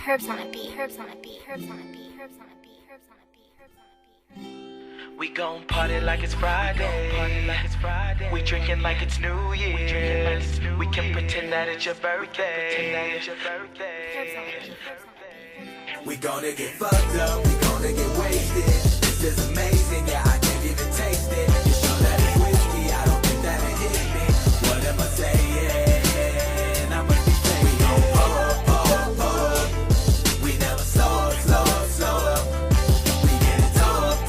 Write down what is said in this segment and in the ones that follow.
Herbs on a beat, herbs on a beat, herbs on a beat, herbs on a beat, herbs on a beat, herbs on a beat. We gon' party like it's Friday. We drinking like it's New Year's. We can pretend that it's your birthday. We gonna get fucked up, we gonna get wasted. This is amazing, yeah, I can't even taste it. You sure that it's whiskey? I don't think that it hit me. What am I saying? I must be saying, oh. We never slow up. We get it toe up.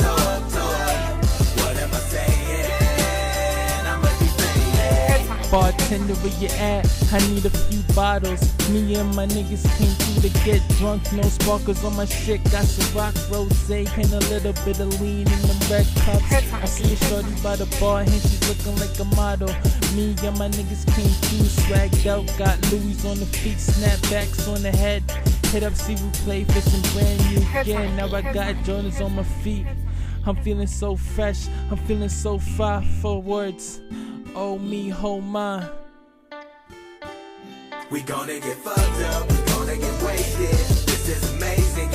What am I saying? I must be saying. Bartender, where you at? I need a few bottles. Me and my niggas came through to get drunk. No sparkles on my shit. Got some rock, rosé, and a little bit of lean in them red cups. I see a shorty by the bar and she's looking like a model. Me and my niggas came through, swagged out. Got Louis on the feet, snapbacks on the head. Hit up, see we play for some brand new gear. Now I got Jordans on my feet. I'm feeling so fresh. I'm feeling so far for words. Oh me, hold mine. We gonna get fucked up, we gonna get wasted. This is amazing.